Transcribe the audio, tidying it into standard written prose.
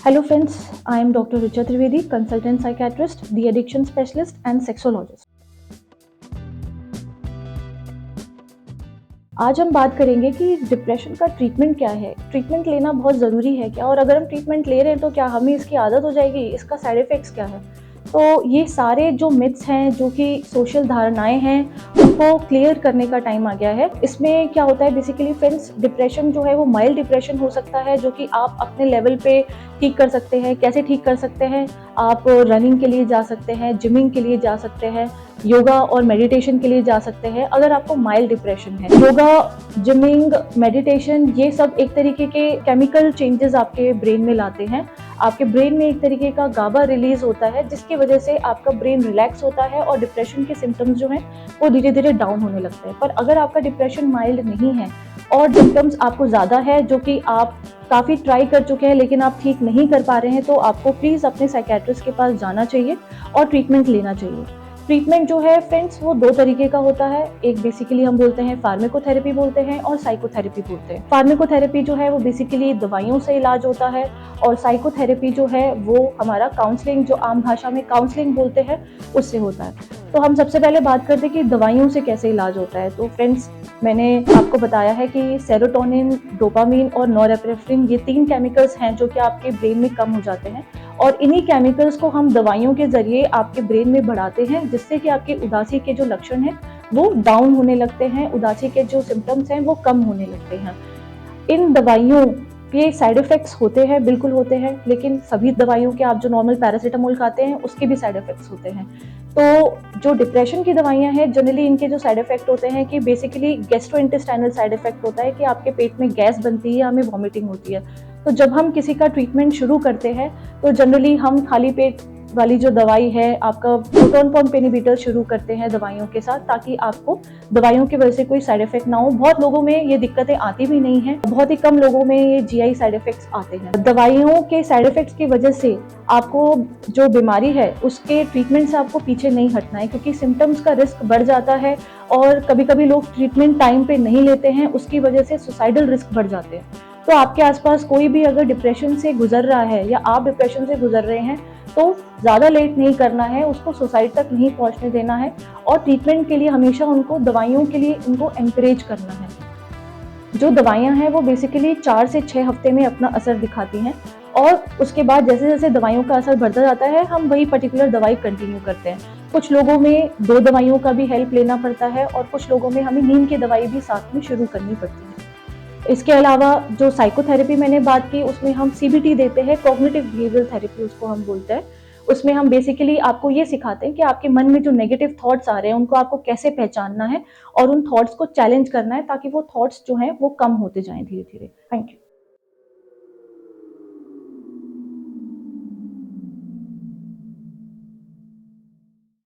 Hello friends, I am Dr. Richa Trivedi, consultant psychiatrist, the addiction specialist and sexologist. आज हम बात करेंगे कि डिप्रेशन का ट्रीटमेंट क्या है, ट्रीटमेंट लेना बहुत ज़रूरी है क्या, और अगर हम ट्रीटमेंट ले रहे हैं तो क्या हमें इसकी आदत हो जाएगी, इसका साइड इफ़ेक्ट्स क्या है। तो ये सारे जो मिथ्स हैं, जो कि सोशल धारणाएं हैं, उनको क्लियर करने का टाइम आ गया है। इसमें क्या होता है बेसिकली फ्रेंड्स, डिप्रेशन जो है वो माइल्ड डिप्रेशन हो सकता है, जो कि आप अपने लेवल पे ठीक कर सकते हैं। कैसे ठीक कर सकते हैं? आप रनिंग के लिए जा सकते हैं, जिमिंग के लिए जा सकते हैं, योगा और मेडिटेशन के लिए जा सकते हैं अगर आपको माइल्ड डिप्रेशन है। योगा, जिमिंग, मेडिटेशन, ये सब एक तरीके के केमिकल चेंजेस आपके ब्रेन में लाते हैं। आपके ब्रेन में एक तरीके का गाबा रिलीज होता है, जिसकी वजह से आपका ब्रेन रिलैक्स होता है और डिप्रेशन के सिम्टम्स जो हैं वो धीरे धीरे डाउन होने लगते हैं। पर अगर आपका डिप्रेशन माइल्ड नहीं है और सिम्टम्स आपको ज़्यादा है, जो कि आप काफ़ी ट्राई कर चुके हैं लेकिन आप ठीक नहीं कर पा रहे हैं, तो आपको प्लीज़ अपने साइकियाट्रिस्ट के पास जाना चाहिए और ट्रीटमेंट लेना चाहिए। ट्रीटमेंट जो है फ्रेंड्स वो दो तरीके का होता है। एक बेसिकली हम बोलते हैं फार्माकोथेरेपी बोलते हैं, और साइकोथेरेपी बोलते हैं। फार्माकोथेरेपी जो है वो बेसिकली दवाइयों से इलाज होता है, और साइकोथेरेपी जो है वो हमारा काउंसलिंग, जो आम भाषा में काउंसलिंग बोलते हैं, उससे होता है। तो हम सबसे पहले बात करते हैं कि दवाइयों से कैसे इलाज होता है। तो फ्रेंड्स, मैंने आपको बताया है कि सेरोटोनिन, डोपामिन और नॉरएपिनेफ्रिन, ये 3 केमिकल्स हैं जो कि आपके ब्रेन में कम हो जाते हैं, और इन्हीं केमिकल्स को हम दवाइयों के जरिए आपके ब्रेन में बढ़ाते हैं, जिससे कि आपकी उदासी के जो लक्षण हैं वो डाउन होने लगते हैं, उदासी के जो सिम्टम्स हैं वो कम होने लगते हैं। इन दवाइयों के साइड इफेक्ट्स होते हैं, बिल्कुल होते हैं, लेकिन सभी दवाइयों के, आप जो नॉर्मल पैरासीटामोल खाते हैं उसके भी साइड इफेक्ट्स होते हैं। तो जो डिप्रेशन की दवाइयां हैं, जनरली इनके जो साइड इफेक्ट होते हैं कि बेसिकली गैस्ट्रोइंटेस्टाइनल साइड इफेक्ट होता है कि आपके पेट में गैस बनती है, हमें वॉमिटिंग होती है। तो जब हम किसी का ट्रीटमेंट शुरू करते हैं तो जनरली हम खाली पेट वाली जो दवाई है, आपका प्रोटॉन पंप इनहिबिटर शुरू करते हैं दवाइयों के साथ, ताकि आपको दवाइयों की वजह से कोई साइड इफेक्ट ना हो। बहुत लोगों में ये दिक्कतें आती भी नहीं है, बहुत ही कम लोगों में ये जीआई साइड इफेक्ट्स आते हैं। दवाइयों के साइड इफेक्ट्स की वजह से आपको जो बीमारी है उसके ट्रीटमेंट से आपको पीछे नहीं हटना है, क्योंकि सिम्टम्स का रिस्क बढ़ जाता है, और कभी कभी लोग ट्रीटमेंट टाइम पे नहीं लेते हैं, उसकी वजह से सुसाइडल रिस्क बढ़ जाते हैं। तो आपके आसपास कोई भी अगर डिप्रेशन से गुजर रहा है, या आप डिप्रेशन से गुजर रहे हैं, तो ज़्यादा लेट नहीं करना है, उसको सुसाइड तक नहीं पहुंचने देना है, और ट्रीटमेंट के लिए हमेशा उनको, दवाइयों के लिए उनको एनकरेज करना है। जो दवाइयां हैं वो बेसिकली 4 से 6 हफ्ते में अपना असर दिखाती हैं, और उसके बाद जैसे जैसे दवाइयों का असर बढ़ता जाता है, हम वही पर्टिकुलर दवाई कंटिन्यू करते हैं। कुछ लोगों में 2 दवाइयों का भी हेल्प लेना पड़ता है, और कुछ लोगों में हमें नींद की दवाई भी साथ में शुरू करनी पड़ती है। इसके अलावा जो साइकोथेरेपी मैंने बात की, उसमें हम सीबीटी देते हैं, कॉग्निटिव बिहेवियरल थेरेपी उसको हम बोलते हैं। उसमें हम बेसिकली आपको ये सिखाते हैं कि आपके मन में जो नेगेटिव थॉट्स आ रहे हैं उनको आपको कैसे पहचानना है, और उन थॉट्स को चैलेंज करना है, ताकि वो थॉट्स जो हैं वो कम होते जाएं धीरे धीरे। Thank you.